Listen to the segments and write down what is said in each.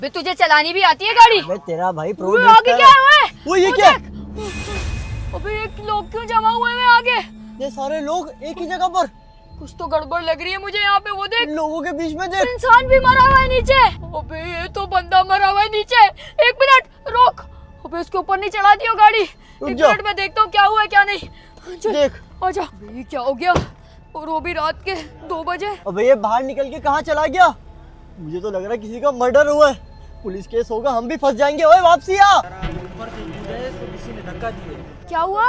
बे तुझे चलानी भी आती है गाड़ी? अबे तेरा भाई प्रो आगे क्या है? वो ये क्या? अबे एक लोग क्यों जमा हुए हैं आगे? ये सारे लोग एक ही जगह पर। कुछ तो गड़बड़ लग रही है मुझे यहाँ पे। वो देख, लोगों के बीच में देख, इंसान भी मरा हुआ है नीचे। अबे ये तो बंदा मरा हुआ है नीचे। एक मिनट रोक। अबे इसके ऊपर नहीं चला दियो गाड़ी। एक मिनट में देखता हूँ क्या हुआ है क्या नहीं। देख आजा। ये क्या हो गया? और वो भी रात के 2 बजे। अबे ये बाहर निकल के कहाँ चला गया? मुझे तो लग रहा है किसी का मर्डर हुआ है। पुलिस केस होगा, हम भी फंस जाएंगे। ओए वापसी आ। ऊपर से कूदा है तो किसी ने धक्का दिए। क्या हुआ?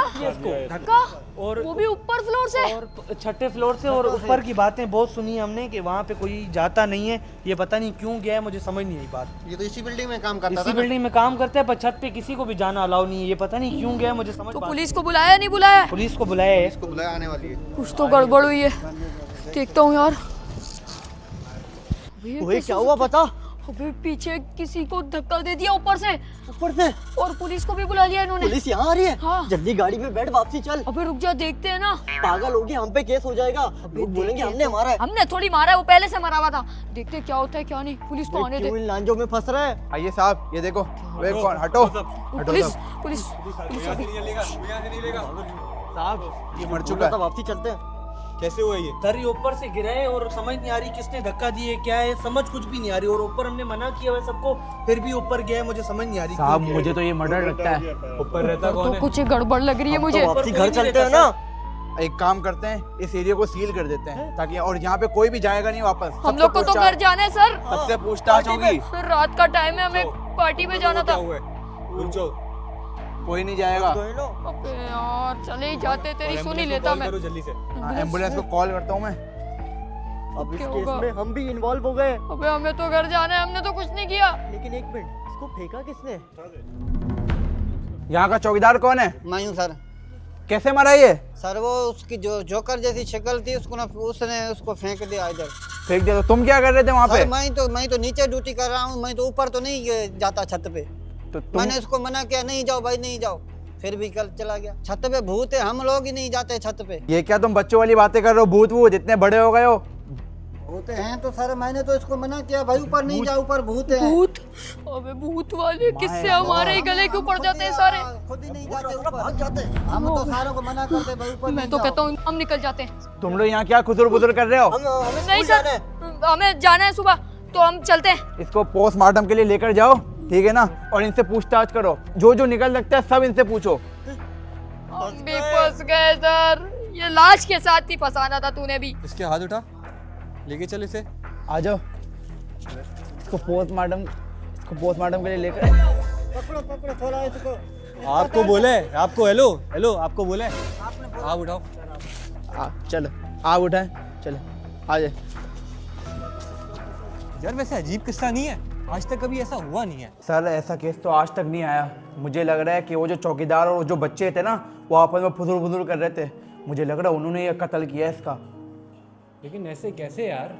धक्का और वो भी ऊपर फ्लोर से? और 6ठे फ्लोर से। और ऊपर की बातें बहुत सुनी हमने कि वहाँ पे कोई जाता नहीं है। ये पता नहीं क्यों गया है, मुझे समझ नहीं आई बात। ये तो इसी बिल्डिंग में काम करता था। इसी बिल्डिंग में काम करते हैं पर छत पे किसी को भी जाना अलाउ नहीं है। ये पता नहीं क्यों गया है, मुझे समझ तो बात पुलिस को बुलाया नहीं बुलाया? पुलिस को बुलाया है। इसको बुलाया आने वाली है। कुछ तो गड़बड़ हुई है। देखता हूँ यार। ओए क्या हुआ पता? अबे पीछे किसी को धक्का दे दिया ऊपर से। ऊपर से? और पुलिस को भी बुला लिया इन्होंने। पुलिस यहाँ आ रही है? हाँ। जल्दी गाड़ी में बैठ, वापसी चल। अबे रुक जा, देखते हैं ना। पागल होगी, हम पे केस हो जाएगा। लोग बोलेंगे हमने मारा है। हमने थोड़ी मारा है, वो पहले से मरा हुआ था। देखते क्या होता है क्या नहीं। पुलिस को आने दे। क्यों इन लांजों में फंस रहा है? आइए साहब, ये देखो। वे कौन? हटो। पुलिस पुलिस पुलिस अभी। साहब ये मर चुका है। वापसी चलते हैं। कैसे हुआ ये? सर ये ऊपर से गिरा है और समझ नहीं आ रही किसने धक्का दिए, क्या है समझ कुछ भी नहीं आ रही। और ऊपर हमने मना किया हुआ है सबको, फिर भी ऊपर गया है, मुझे समझ नहीं आ रही। साहब मुझे तो ये मर्डर लगता है। ऊपर रहता तो कुछ गड़बड़ लग रही है मुझे। तो वापसी घर चलते हैं ना। एक काम करते हैं, इस एरिया को सील कर देते हैं ताकि, और यहाँ पे कोई भी जाएगा नहीं वापस। हम लोग को तो घर जाना है सर। सबसे पूछताछ होगी। रात का टाइम है, हमें पार्टी में जाना था। कोई नहीं जाएगा। अबे यार चले ही जाते, तेरी सुन ही लेता मैं। एम्बुलेंस को कॉल करता हूँ मैं। अब इस क्या केस होगा? में हम भी इन्वॉल्व हो गए। अबे हमें तो घर जाना है, हमने तो कुछ नहीं किया। लेकिन एक मिनट, इसको फेंका किसने? यहाँ का चौकीदार कौन है? मैं हूँ सर। कैसे मरा ये? सर वो उसकी जो जोकर जैसी शक्ल थी, उसने उसको फेंक दिया इधर। फेंक दिया? तो तुम क्या कर रहे थे वहाँ पे? सर मैं तो नीचे ड्यूटी कर रहा हूँ, मैं तो ऊपर तो नहीं जाता छत पे। तो तुम मैंने उसको मना किया, नहीं जाओ भाई नहीं जाओ, फिर भी कल चला गया। छत पे भूत है, हम लोग ही नहीं जाते छत पे। ये क्या तुम बच्चों वाली बातें कर रहे हो? भूत वो जितने बड़े हो गए हो। होते हैं तो सर मैंने तो इसको मना किया भाई, ऊपर नहीं जाओ, ऊपर भूत है। भूत? अबे भूत वाले किससे हमारे ही गले के ऊपर जाते हैं सारे। खुद ही नहीं जाते ऊपर। भाग जाते हैं। हम तो सारों को मना करते भाई ऊपर मैं नहीं तो जाओ। कहता हूँ हम निकल जाते हैं। तुम लोग यहाँ क्या खुसुर बुजुर कर रहे हो? हमें नहीं स्कूल जाना सर, है। हमें जाना है सुबह, तो हम चलते हैं। इसको पोस्टमार्टम के लिए लेकर जाओ, ठीक है ना? और इनसे पूछताछ करो, जो जो निकल सकता है सब इनसे पूछो। हम भी फंस गए सर, ये लाश के साथ ही फंसाना था तूने भी। इसके हाथ उठा, लेके चल इसे। आ जाओ। इसको पोस्टमार्टम के लिए लेकर। पकड़ो थोड़ा इसको। आपको बोले, आपको हेलो हेलो आपको बोले, आप उठाओ। चलो आप उठाए, चलो आ जाए। यार वैसे अजीब किस्सा नहीं है, आज तक कभी ऐसा हुआ नहीं है। सर ऐसा केस तो आज तक नहीं आया। मुझे लग रहा है कि वो जो चौकीदार और जो बच्चे थे ना, वो आपस में फुदुर फुदुर कर रहे थे। मुझे लग रहा है उन्होंने ये कत्ल किया है इसका। लेकिन ऐसे कैसे यार?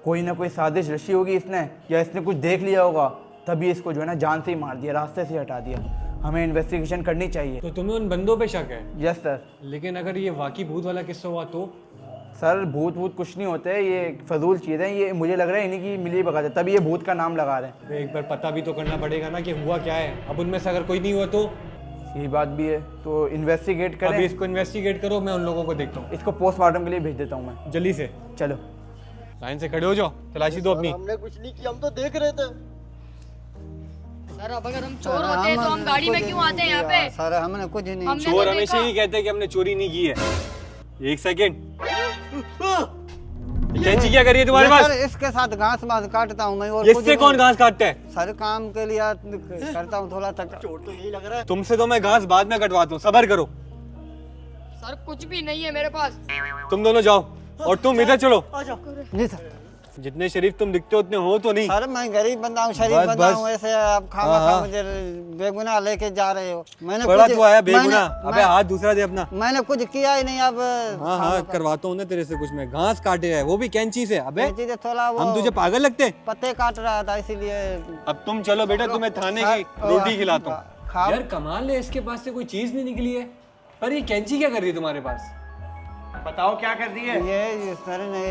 कोई ना कोई साजिश रची होगी इसने, या इसने कुछ देख लिया होगा, तभी इसको जो है ना जान से ही मार दिया, रास्ते से हटा दिया। हमें इन्वेस्टिगेशन करनी चाहिए। तो तुम्हें उन बंदों पे शक है? Yes sir. लेकिन अगर ये वाकई भूत वाला किस्सा हुआ तो? सर भूत भूत कुछ नहीं होते, ये फजूल चीज़ें। ये मुझे लग रहा है इन्हीं की मिली भगत है, तभी ये भूत का नाम लगा रहे हैं। तो एक बार पता भी तो करना पड़ेगा ना कि हुआ क्या है। अब उनमें से अगर कोई नहीं हुआ तो? यही बात भी है, तो इन्वेस्टिगेट करें। अभी इसको इन्वेस्टिगेट करो, मैं उन लोगों को देखता हूँ। इसको पोस्टमार्टम के लिए भेज देता हूँ मैं। जल्दी से चलो लाइन से खड़े हो जाओ, तलाशी दो अपनी। हमने कुछ नहीं किया, हम तो देख रहे थे। सर अब अगर हम चोर होते हैं तो हम गाड़ी में क्यों आते हैं यहाँ पे? सर हमने कुछ नहीं। हमने तो चोर हमेशा देखा। ही कहते हैं कि हमने चोरी नहीं की है। एक सेकेंड, कैंची क्या कर रही है तुम्हारे सर पास? इसके साथ घास वास काटता हूँ मैं, और कुछ इससे कौन नहीं। घास काटता है? सर काम के लिए करता हूँ थोड़ा तक। चोट तो यही लग रहा है। तुमसे तो मैं घास बाद में कटवाता हूँ, सबर करो। सर कुछ भी नहीं है मेरे पास। तुम दोनों जाओ और तुम इधर चलो। जी सर। जितने शरीफ तुम दिखते हो उतने हो तो नहीं। सर मैं गरीब बंदा हूँ, शरीफ बस, बंदा बस। हूँ, ऐसे आप खामा हाँ, खा हाँ। मुझे बेगुनाह लेके जा रहे हो। मैंने बड़ा कुछ- तो आया बेगुनाह। मैंने- अबे हाथ दूसरा दे अपना। मैंने कुछ किया ही नहीं। अब हाँ हाँ करवाता हूँ ना तेरे से कुछ। मैं घास काटे है, वो भी कैंची से। अबे ये चीजें थोड़ा वो हम तुझे पागल लगते हैं? पत्ते काट रहा था इसीलिए। अब तुम चलो बेटा, तुम्हें थाने की रोटी खिलाता हूँ। खाओ। यार कमाल है, इसके पास से कोई चीज नहीं निकली है। पर ये कैंची क्या कर रही है तुम्हारे पास? बताओ क्या कर दी है? ये सर ने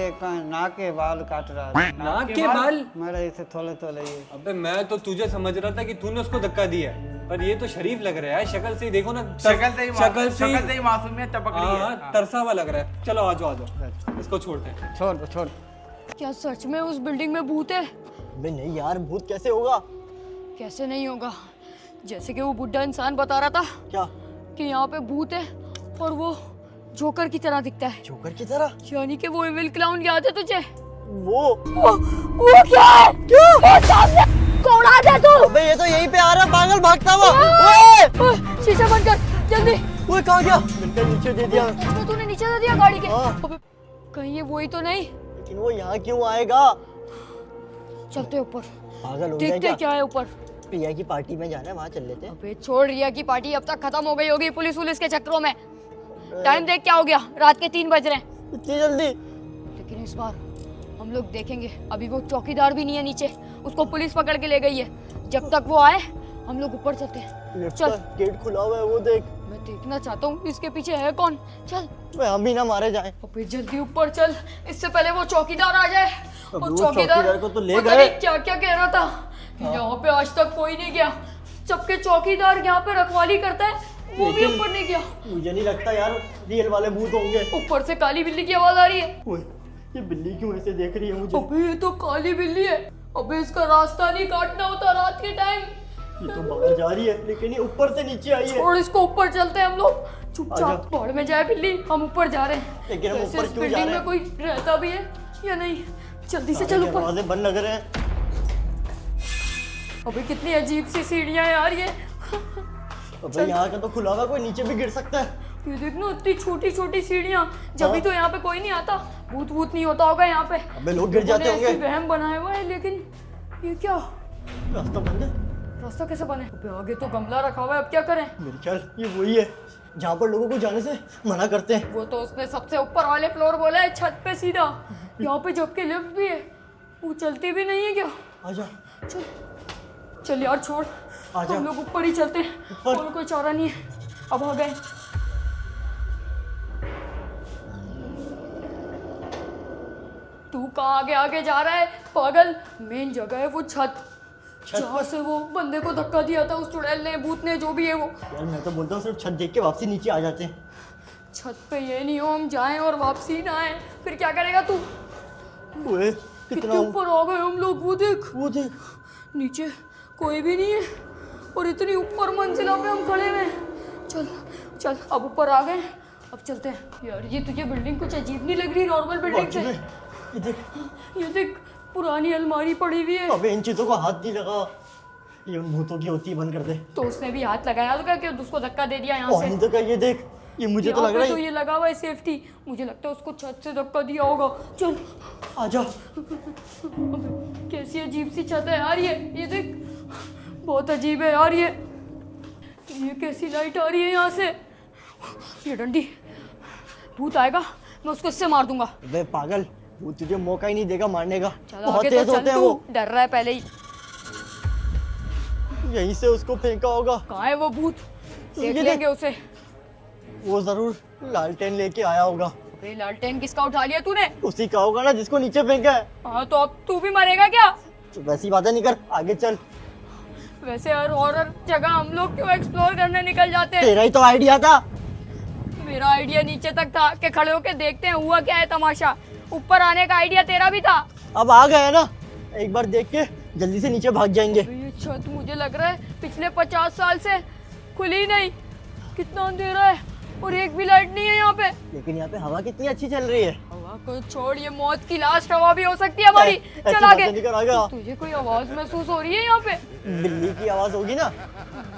नाक के बाल काट रहा था। नाक के बाल? मेरे इसे थोड़े ये। अबे मैं तो तुझे समझ रहा था कि तूने उसको धक्का दिया है, पर ये तो शरीफ लग रहा है, शक्ल से ही देखो ना। शक्ल से शक्ल ही मासूमियत टपक रही है। हाँ, तरसा हुआ लग रहा है। चलो आ जाओ, इसको छोड़ते हैं। छोड़ दो छोड़। क्या सच में उस बिल्डिंग में भूत है? अबे नहीं यार, भूत कैसे होगा? कैसे नहीं होगा, जैसे कि वो बुढ़ा इंसान बता रहा था क्या? कि यहाँ पे भूत है और वो जोकर की तरह दिखता है। जोकर की तरह? यानी कि वो इविल क्लाउन याद है तुझे? वो क्या है? क्यों? वो सामने कौन आ गया तू? अबे ये तो यहीं पे आ रहा है, पागल भागता हुआ। ओए! शीशा बंद कर जल्दी। ओए कहाँ गया? मिलकर नीचे दे दिया। इसको तूने नीचे दे दिया गाड़ी के? हाँ। अबे, कहीं ये वही तो नहीं? लेकिन वो यहाँ क्यों आएगा? चलते ऊपर, पागल हो गया देखते क्या? क्या है ऊपर। प्रिया की पार्टी में जाना है, वहाँ चल लेते हैं। अबे छोड़, रिया की पार्टी अब तक खत्म हो गई होगी पुलिस वुलिस के चक्करों में। टाइम देख क्या हो गया, रात के 3 बज रहे हैं। इतनी जल्दी? लेकिन इस बार हम लोग देखेंगे। अभी वो चौकीदार भी नहीं है नीचे, उसको पुलिस पकड़ के ले गई है। जब तक वो आए हम लोग ऊपर चलते हैं। लिफ्ट चल। का गेट खुला हुआ है, वो देख। मैं देखना चाहता हूँ इसके पीछे है कौन। चल मैं हम भी ना मारे जाएं। अबे जल्दी ऊपर चल, इससे पहले वो चौकीदार आ जाए। अब और वो चौकीदार को तो ले पता गए। नहीं क्या क्या कह रहा था कि यहाँ पे आज तक कोई नहीं गया, जबकि चौकीदार यहाँ पे रखवाली करता है, वो भी लेकिन- ऊपर नहीं गया। मुझे नहीं लगता यार रियल वाले भूत होंगे। ऊपर से काली बिल्ली की आवाज आ रही है। ओए, ये बिल्ली क्यों ऐसे देख रही है मुझे? अबे ये तो काली बिल्ली है। अबे इसका रास्ता नहीं काटना होता रात के टाइम। ये तो बाहर जा रही है, लेकिन ये ऊपर से नीचे आई है। और इसको ऊपर चलते हैं हम लोग। चुपचाप आजा। बाढ़ में जाए बिल्ली, हम ऊपर जा रहे हैं। लेकिन हम वैसे ऊपर इस क्यों जा बिल्डिंग रहे में कोई रहता भी है या नहीं? जल्दी से सारे चल ऊपर। दरवाजे बंद लग रहे हैं। अबे कितनी अजीब सी सीढ़ियां हैं यार ये। अबे यहाँ का तो खुला हुआ, कोई नीचे भी गिर सकता है। ये देख ना, इतनी छोटी छोटी सीढ़ियां। जब भी हाँ। तो यहाँ पे कोई नहीं आता, भूत भूत नहीं होता होगा यहाँ पे। अबे लोग गिर जाते लोगों ने ऐसी होंगे। वहम बनाया हुआ है, लेकिन ये क्या? रास्ता बंद है। रास्ता कैसे बने? अबे आगे तो गमला रखा हुआ है, अब क्या करें? मेरे ख्याल ये वही है जहाँ पर लोगों को जाने से मना करते हैं। वो तो उसने सबसे ऊपर वाले फ्लोर बोला है, छत पे सीधा। यहाँ पे जबकि लिफ्ट भी है, वो चलती भी नहीं है क्या? आजा। चल चल यार छोड़, आजा। हम लोग ऊपर ही चलते हैं। ऊपर? और कोई चारा नहीं है, अब आ गए। तू कहाँ आगे आगे जा रहा है पागल? मेन जगह है वो छत, जहाँ से वो बंदे को धक्का दिया था उस चुड़ैल ने, भूत ने, जो भी है वो। यार मैं तो बोलता हूँ सिर्फ छत देख के वापसी नीचे आ जाते हैं। छत पे ये नहीं हो हम जाएं और वापसी ना आए, फिर क्या करेगा तू? ओए कितने कितना ऊपर आ गए हम लोग, वो देख। वो देख। नीचे कोई भी नहीं है और इतनी ऊपर मंजिला पे हम खड़े हैं। चल चल, अब ऊपर आ गए, अब चलते हैं। यार ये तुझे बिल्डिंग कुछ अजीब नहीं लग रही नॉर्मल बिल्डिंग से? ये देख। ये देख, पुरानी अलमारी पड़ी हुई है। अबे इन चीजों को हाथ नहीं लगा, ये उन भूतों की होती है, बंद कर दे। तो उसने भी हाथ लगाया होगा कि उसको धक्का दे दिया यहाँ और से। नहीं तो क्या, ये देख, ये मुझे तो यहाँ लग रहा पे तो है। ये लगा हुआ है सेफ्टी, मुझे लगता है उसको छत से धक्का दिया होगा। चल। आजा। अबे, कैसी अजीब सी छत है यार ये देख, बहुत अजीब है यार ये कैसी लाइट आ रही है यहाँ से? ये डंडी, भूत आएगा मैं उसको इससे मार दूंगा। अबे पागल, वो तुझे मौका ही नहीं देगा मारने का। चल बहुत आगे तेज तो होते चल, हैं तू वो। डर रहा है पहले ही। यहीं से उसको फेंका होगा। कहाँ है वो भूत? देख ये लेंगे उसे। वो जरूर लालटेन लेके आया होगा। अबे लालटेन किसका उठा लिया तूने? उसी का होगा ना जिसको नीचे फेंका है। हाँ तो अब तू भी मरेगा क्या? तो वैसी बातें नहीं कर, आगे चल। वैसे हर हॉरर जगह हम लोग क्यों एक्सप्लोर करने निकल जाते हैं? तेरा ही तो आइडिया था। मेरा आइडिया नीचे तक था कि खड़े होके देखते हैं हुआ क्या है तमाशा। ऊपर आने का आइडिया तेरा भी था। अब आ गए ना, एक बार देख के जल्दी से नीचे भाग जाएंगे। अबे ये छत मुझे लग रहा है पिछले 50 साल से खुली नहीं। कितना अंधेरा है और एक भी लाइट नहीं है यहाँ पे। लेकिन यहाँ पे हवा कितनी अच्छी चल रही है। हवा को छोड़, ये मौत की लास्ट हवा भी हो सकती है हमारी। ऐसी चल बातें आगे। नहीं कर, आगे आ। तुझे कोई आवाज महसूस हो रही है यहाँ पे? बिल्ली की आवाज होगी ना?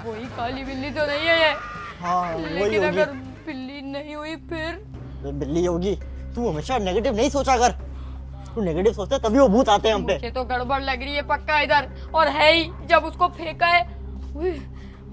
वही काली बिल्ली तो नहीं है ये। हाँ वही लेकिन होगी। अगर बिल्ली नहीं हुई फिर? बिल्ली होगी। तू हमेशा नेगेटिव नहीं सोचा कर, तू नेगेटिव सोचता है तभी वो भूत आते हैं हम पे। मुझे तो गड़बड़ लग रही है पक्का इधर, और है ही जब उसको फेंका है। उए,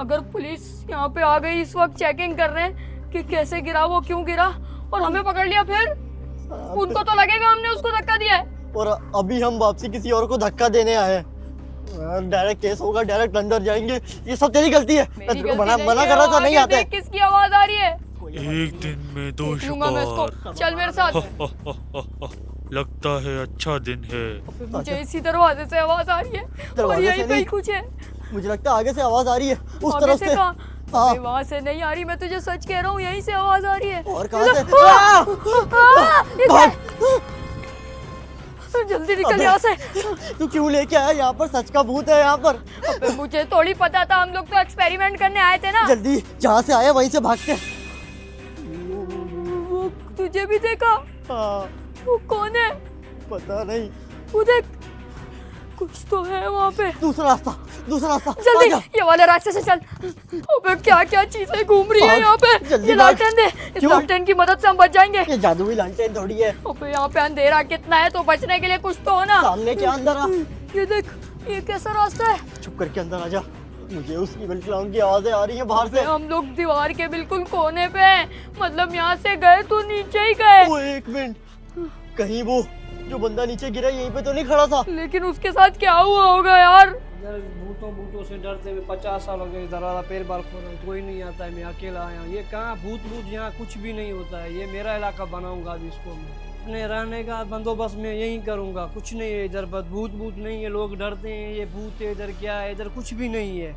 अगर पुलिस यहाँ पे आ गई इस वक्त, चेकिंग कर रहे हैं कि कैसे गिरा, वो क्यों गिरा, और हमें पकड़ लिया फिर उनको तो लगेगा हमने उसको धक्का दिया है। और अभी हम वापसी किसी और को धक्का देने आए हैं। डायरेक्ट केस होगा, डायरेक्ट अंदर जाएंगे। ये सब तेरी गलती है। मैं मेरी तेरे को गलती मना नहीं मना है, कर रहा था, आगे नहीं आते। देख किसकी आवाज आ रही है? एक दिन में 2 देख लूंगा मैं शिकार। इसको। चल मेरे साथ। लगता है अच्छा दिन है। मुझे इसी दरवाजे से आवाज आ रही है और दरवाजे यही से कहीं नहीं। कुछ है। मुझे लगता है आगे से आवाज आ रही है, उस आगे तरफ से से। कहाँ? हाँ। अबे वहाँ से नहीं आ रही, मैं तुझे सच कह रहा हूँ, यहीं से आवाज आ रही है। और कहाँ से? ये क्या भाग! है? जल्दी निकल अबे! यहाँ से। तू क्यों लेके आया यहाँ पर? सच का भूत है यहाँ पर। अबे मुझे थोड़ी पता था, हम लोग तो एक्सपेरिमेंट करने आए थे ना। जल्दी जहाँ से आया वहीं से भागते। वो तुझे भी देखा? हाँ, वो कौन है? पता नहीं। वो देख, कुछ तो है वहाँ पे। दूसरा रास्ता, दूसरा रास्ता। जल्दी आजा। ये वाले रास्ते से चल। अबे क्या क्या चीजें घूम रही है भाग, यहाँ पे। जल्दी ये भाग। लालटेन दे, इस क्यों? लालटेन की मदद से हम बच जाएंगे। ये जादुई लालटेन थोड़ी है। अबे यहाँ पे अंधेरा कितना है, तो बचने के लिए कुछ तो हो ना। सामने क्या? अंदर आ। ये देख, ये कैसा रास्ता है। चुप करके अंदर आजा। मुझे उस इविल क्लाउन की आवाजें आ रही हैं बाहर से। हम लोग दीवार के बिल्कुल कोने पे हैं। मतलब यहाँ से गए तो नीचे ही गए। वो एक मिनट, कहीं वो जो बंदा नीचे गिरा यहीं पे तो नहीं खड़ा था? लेकिन उसके साथ क्या हुआ होगा यार? यार भूतों से डरते हुए 50 साल हो गए, दरवाजा पैर बार खोल रहा हूँ, कोई नहीं आता है, मैं अकेला आया हूँ। ये कहाँ भूत यहाँ कुछ भी नहीं होता है। ये मेरा इलाका बनाऊंगा अभी इसको मैं। अपने रहने का बंदोबस्त मैं यहीं करूंगा। कुछ नहीं है इधर, बस भूत नहीं है। लोग डरते हैं ये भूत है, इधर क्या है, इधर कुछ भी नहीं है।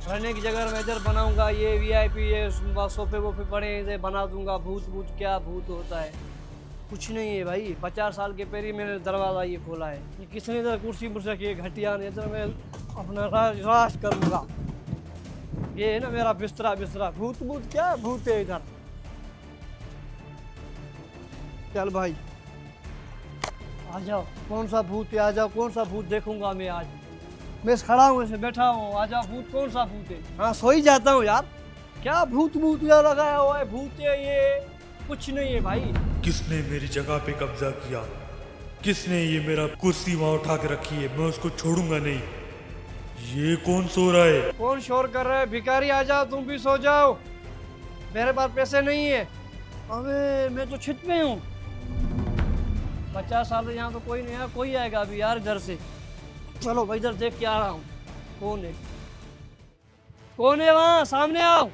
रहने की जगह मैं इधर बनाऊंगा। ये VIP ये सोफे वोफे पड़े इधर बना दूंगा। भूत क्या भूत होता है, कुछ नहीं है भाई। 50 साल के पहले मैंने दरवाजा ये खोला है। ये किसने इधर कुर्सी पुर्सी की घटिया ने, इधर मैं अपना राज करूंगा। ये है ना मेरा बिस्तरा। भूत क्या भूत है इधर। चल भाई आ जाओ। कौन सा भूत है, आ जाओ। कौन सा भूत देखूंगा मैं आज। मैं खड़ा हूँ ऐसे बैठा हूँ, आ जाओ। भूत कौन सा भूत है? हाँ सो ही जाता हूँ यार। क्या भूत यहाँ लगाया हुआ है? भूत है ये कुछ नहीं है भाई। किसने मेरी जगह पे कब्जा किया? किसने ये मेरा कुर्सी वहां उठा के रखी है? मैं उसको छोड़ूंगा नहीं। ये कौन सो रहा है? कौन शोर कर रहा है? भिखारी आ जाओ, तुम भी सो जाओ। मेरे पास पैसे नहीं है। अबे मैं तो छित में हूँ। 50 साल से यहाँ तो कोई नहीं आया। कोई आएगा अभी यार इधर से। चलो भाई इधर देख के आ रहा हूँ। कौन है वहाँ? सामने आओ।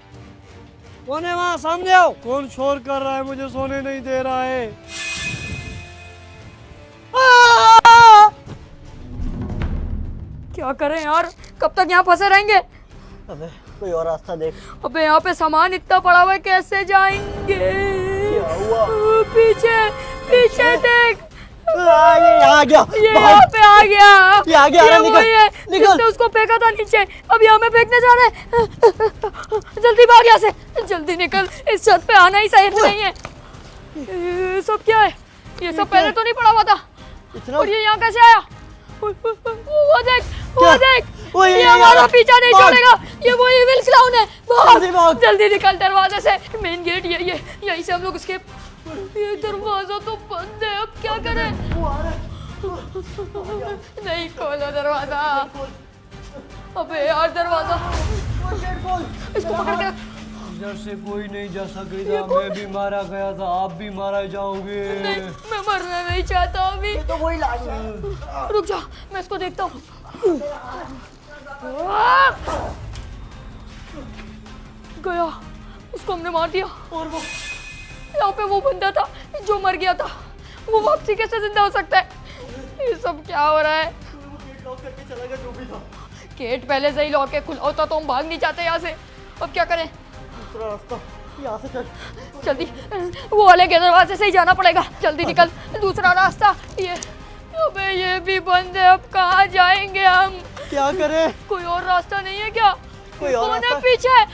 कौन है वहाँ? सामने आओ। कौन शोर कर रहा है? मुझे सोने नहीं दे रहा है। क्या करें यार, कब तक यहाँ फंसे रहेंगे? अबे कोई और रास्ता देख। अबे यहाँ पे सामान इतना पड़ा हुआ है, कैसे जाएंगे? क्या हुआ? पीछे देख, ये आ गया। ये भाग। यहाँ पे आ गया। ये आ गया। ये निकल, वही है निकल। जिसने उसको फेंका था नीचे। अब यहाँ में फेंकने जा रहे हैं। जल्दी भाग यहाँ से, जल्दी निकल। इस छत पे आना ही सही नहीं है। ये सब क्या है? ये सब पहले तो नहीं पड़ा हुआ था। इतना और ये यहाँ कैसे आया? वो देख, वो क्या? देख, वो ये ये हमारा यार, पीछा नहीं भाग। छोड़ेगा। ये वो इविल क्लाउन है। जल्दी भाग। भाग, जल्दी निकल दरवाजे से। मेन गेट ये यहीं से हम लोग escape। ये दरवाजा तो बंद है, अब क्या करें? नहीं खोलो दरवाजा। अबे यार दरवाजा, इसको पकड़ के। इधर से कोई नहीं जा सकेगा। मैं भी मारा गया था, आप भी मारा जाओगे। नहीं, मैं मरना नहीं चाहता अभी। तो वही लाश। रुक जा, मैं इसको देखता हूँ। गया, उसको हमने मार दिया। और वो यहाँ पे वो बंदा था जो मर गया था, वो वापसी कैसे जिंदा हो सकता है? ये सब क्या हो रहा है? लॉक करके चला गया जो भी था। गेट पहले से ही लॉक है, खुला होता तो हम भाग नहीं चाहते यहाँ से। अब क्या करें? दूसरा रास्ता यहाँ से चल। जल्दी, वो वाले के दरवाजे से ही जाना पड़ेगा। जल्दी निकल। दूसरा रास्ता ये। अबे ये भी बंद है, अब कहाँ जाएंगे हम? क्या करें? कोई और रास्ता नहीं है क्या? कोई और कौन है रास्ता? पीछे?